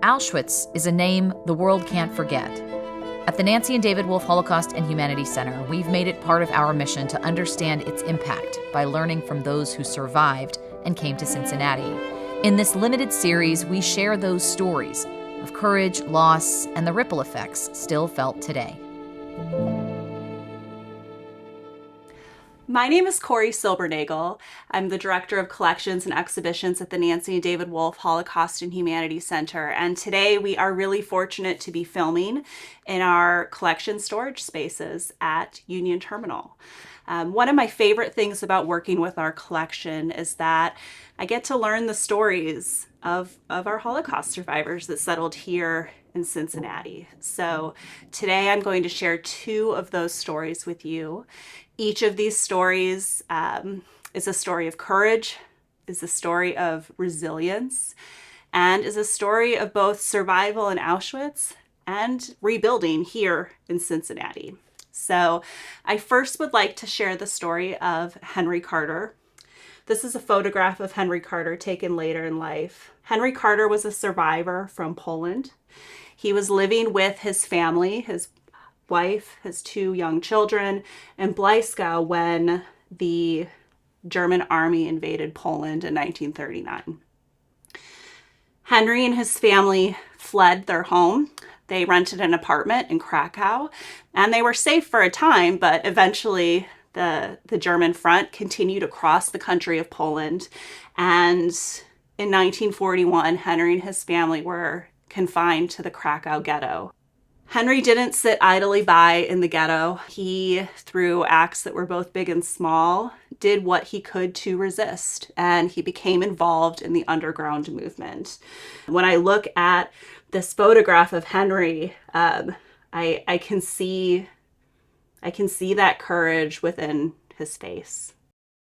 Auschwitz is a name the world can't forget. At the Nancy and David Wolf Holocaust and Humanities Center, we've made it part of our mission to understand its impact by learning from those who survived and came to Cincinnati. In this limited series, we share those stories of courage, loss, and the ripple effects still felt today. My name is Cori Silbernagel. I'm the Director of Collections and Exhibitions at the Nancy and David Wolf Holocaust and Humanities Center. And today we are really fortunate to be filming in our collection storage spaces at Union Terminal. One of my favorite things about working with our collection is that I get to learn the stories of our Holocaust survivors that settled here in Cincinnati. So today I'm going to share two of those stories with you. Each of these stories is a story of courage, is a story of resilience, and is a story of both survival in Auschwitz and rebuilding here in Cincinnati. So I first would like to share the story of Henry Carter. This is a photograph of Henry Carter taken later in life. Henry Carter was a survivor from Poland. He was living with his family, his wife, his two young children, in Bleiskau when the German army invaded Poland in 1939. Henry and his family fled their home. They rented an apartment in Krakow, and they were safe for a time, but eventually the German front continued across the country of Poland. And in 1941, Henry and his family were confined to the Krakow ghetto. Henry didn't sit idly by in the ghetto. He, through acts that were both big and small, did what he could to resist, and he became involved in the underground movement. When I look at this photograph of Henry, I can see that courage within his face.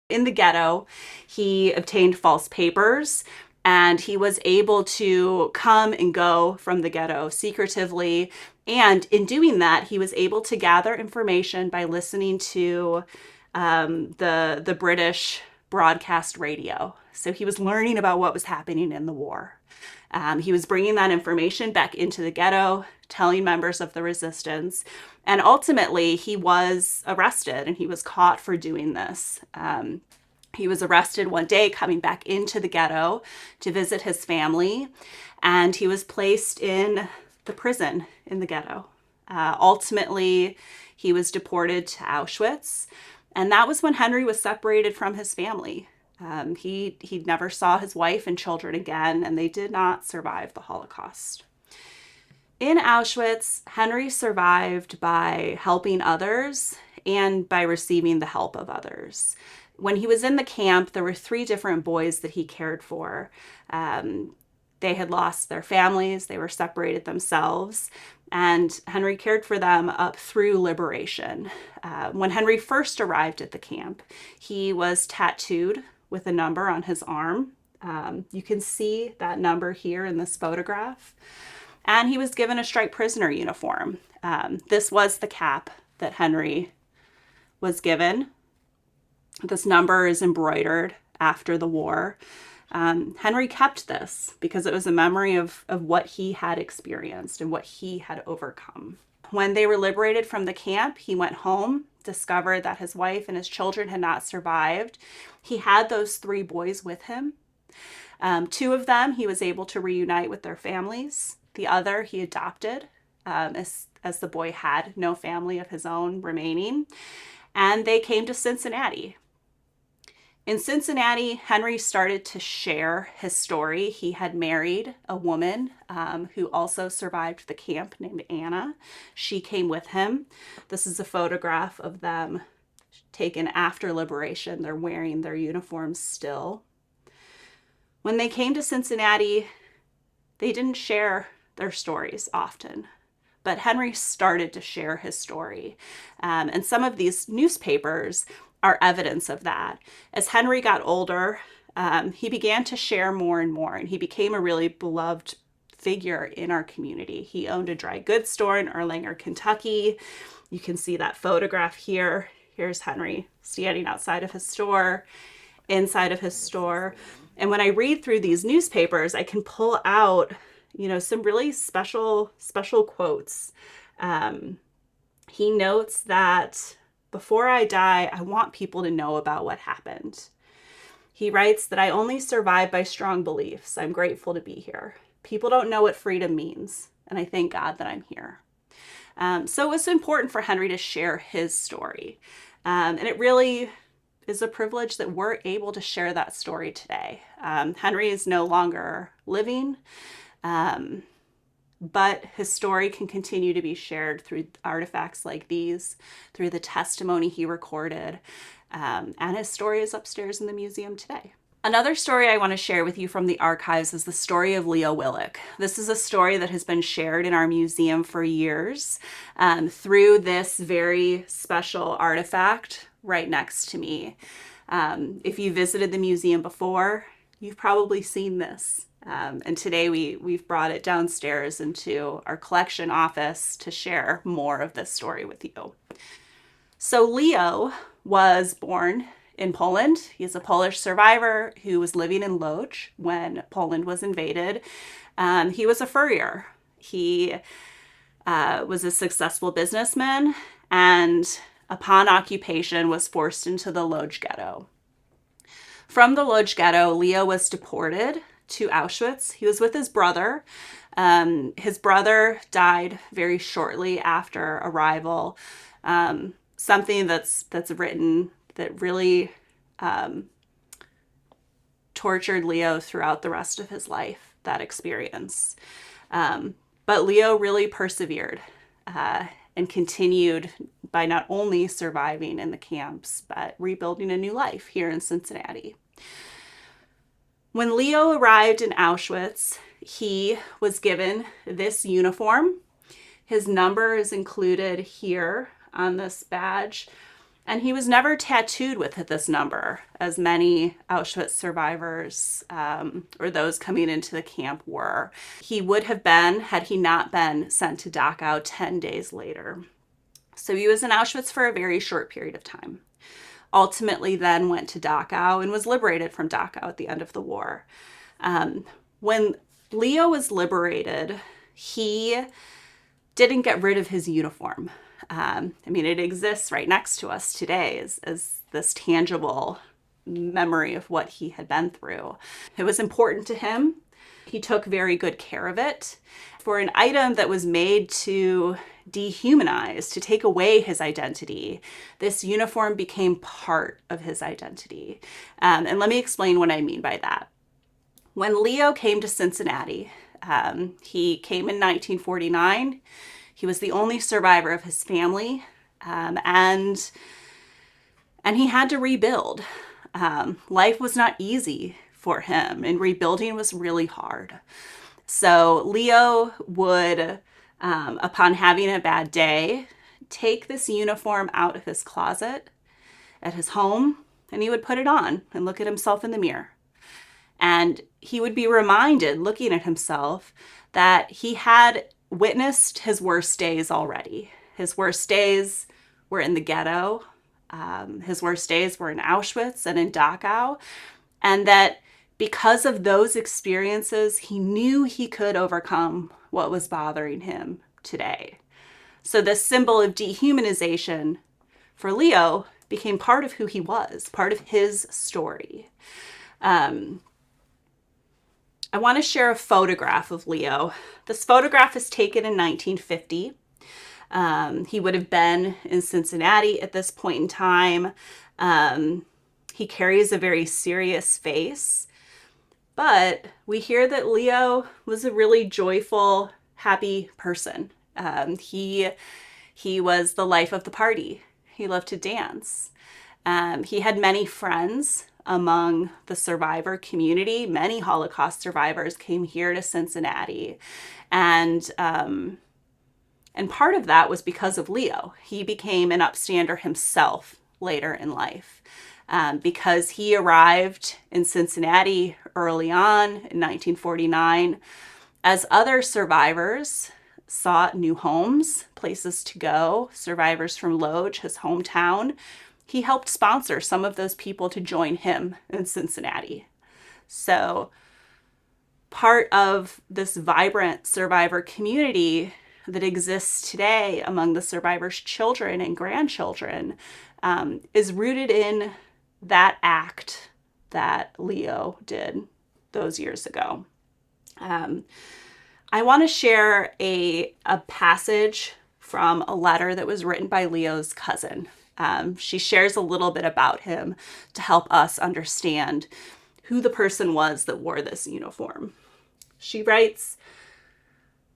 In the ghetto, he obtained false papers, and he was able to come and go from the ghetto secretively. And in doing that, he was able to gather information by listening to the British broadcast radio. So he was learning about what was happening in the war. He was bringing that information back into the ghetto, telling members of the resistance. And ultimately, he was arrested and he was caught for doing this. He was arrested one day coming back into the ghetto to visit his family, and he was placed in the prison in the ghetto. Ultimately, he was deported to Auschwitz, and that was when Henry was separated from his family. He never saw his wife and children again, and they did not survive the Holocaust. In Auschwitz, Henry survived by helping others and by receiving the help of others. When he was in the camp, there were 3 different boys that he cared for. They had lost their families, they were separated themselves, and Henry cared for them up through liberation. When Henry first arrived at the camp, he was tattooed with a number on his arm. You can see that number here in this photograph. And he was given a striped prisoner uniform. This was the cap that Henry was given. This number is embroidered after the war. Henry kept this because it was a memory of what he had experienced and what he had overcome. When they were liberated from the camp, he went home, discovered that his wife and his children had not survived. He had those 3 boys with him. 2 of them he was able to reunite with their families. The other he adopted as the boy had no family of his own remaining. And they came to Cincinnati. In Cincinnati, Henry started to share his story. He had married a woman who also survived the camp named Anna. She came with him. This is a photograph of them taken after liberation. They're wearing their uniforms still. When they came to Cincinnati, they didn't share their stories often. But Henry started to share his story. And some of these newspapers are evidence of that. As Henry got older, he began to share more and more, and he became a really beloved figure in our community. He owned a dry goods store in Erlanger, Kentucky. You can see that photograph here. Here's Henry standing outside of his store, inside of his store. And when I read through these newspapers, I can pull out some really special quotes. He notes that before I die, I want people to know about what happened. He writes that I only survive by strong beliefs. I'm grateful to be here. People don't know what freedom means, and I thank God that I'm here. So it was important for Henry to share his story. And it really is a privilege that we're able to share that story today. Henry is no longer living, but his story can continue to be shared through artifacts like these, through the testimony he recorded, and his story is upstairs in the museum today. Another story I want to share with you from the archives is the story of Leo Wilich. This is a story that has been shared in our museum for years through this very special artifact right next to me. If you visited the museum before, you've probably seen this. And today we've brought it downstairs into our collection office to share more of this story with you. So Leo was born in Poland. He's a Polish survivor who was living in Lodz when Poland was invaded. He was a furrier. He was a successful businessman, and upon occupation was forced into the Lodz ghetto. From the Lodz ghetto, Leo was deported to Auschwitz. He was with his brother. His brother died very shortly after arrival. Something that's written that really tortured Leo throughout the rest of his life, that experience. But Leo really persevered and continued by not only surviving in the camps, but rebuilding a new life here in Cincinnati. When Leo arrived in Auschwitz, he was given this uniform. His number is included here on this badge. And he was never tattooed with this number, as many Auschwitz survivors or those coming into the camp were. He would have been, had he not been sent to Dachau 10 days later. So he was in Auschwitz for a very short period of time. Ultimately then went to Dachau and was liberated from Dachau at the end of the war. When Leo was liberated, he didn't get rid of his uniform. It exists right next to us today as this tangible memory of what he had been through. It was important to him. He took very good care of it. For an item that was made to dehumanize, to take away his identity, this uniform became part of his identity. And let me explain what I mean by that. When Leo came to Cincinnati, he came in 1949. He was the only survivor of his family, and he had to rebuild. Life was not easy for him, and rebuilding was really hard. So Leo would, upon having a bad day, take this uniform out of his closet at his home, and he would put it on and look at himself in the mirror. And he would be reminded, looking at himself, that he had witnessed his worst days already. His worst days were in the ghetto. His worst days were in Auschwitz and in Dachau. And that because of those experiences, he knew he could overcome what was bothering him today. So this symbol of dehumanization for Leo became part of who he was, part of his story. I want to share a photograph of Leo. This photograph is taken in 1950. He would have been in Cincinnati at this point in time. He carries a very serious face, but we hear that Leo was a really joyful, happy person. He was the life of the party. He loved to dance. He had many friends among the survivor community. Many Holocaust survivors came here to Cincinnati. And part of that was because of Leo. He became an upstander himself later in life because he arrived in Cincinnati early on in 1949 as other survivors sought new homes, places to go. Survivors from Lodz, his hometown, he helped sponsor some of those people to join him in Cincinnati. So part of this vibrant survivor community that exists today among the survivors' children and grandchildren is rooted in that act that Leo did those years ago. I want to share a passage from a letter that was written by Leo's cousin. She shares a little bit about him to help us understand who the person was that wore this uniform. She writes,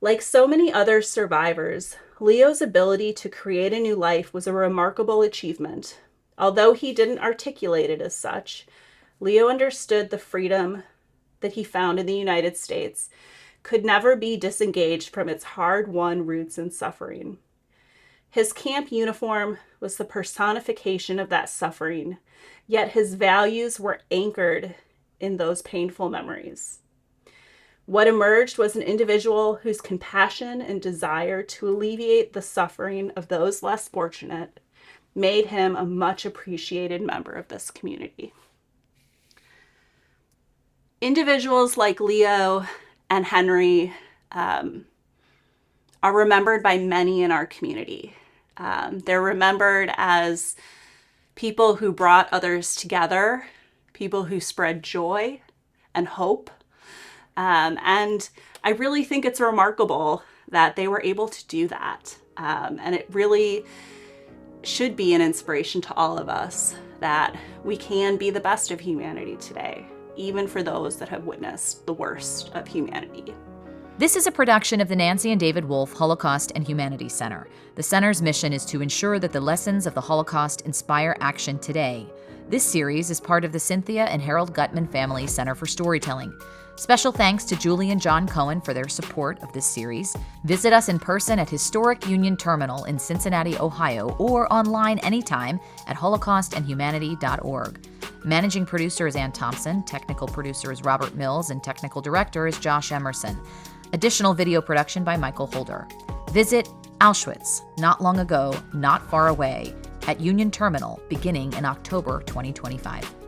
"Like so many other survivors, Leo's ability to create a new life was a remarkable achievement. Although he didn't articulate it as such, Leo understood the freedom that he found in the United States could never be disengaged from its hard-won roots and suffering. His camp uniform was the personification of that suffering, yet his values were anchored in those painful memories. What emerged was an individual whose compassion and desire to alleviate the suffering of those less fortunate made him a much appreciated member of this community." Individuals like Leo and Henry are remembered by many in our community. They're remembered as people who brought others together, people who spread joy and hope. And I really think it's remarkable that they were able to do that. And it really should be an inspiration to all of us that we can be the best of humanity today, even for those that have witnessed the worst of humanity. This is a production of the Nancy and David Wolf Holocaust and Humanities Center. The center's mission is to ensure that the lessons of the Holocaust inspire action today. This series is part of the Cynthia and Harold Gutman Family Center for Storytelling. Special thanks to Julie and John Cohen for their support of this series. Visit us in person at Historic Union Terminal in Cincinnati, Ohio, or online anytime at holocaustandhumanity.org. Managing producer is Ann Thompson, technical producer is Robert Mills, and technical director is Josh Emerson. Additional video production by Michael Holder. Visit Auschwitz, not long ago, not far away, at Union Terminal, beginning in October 2025.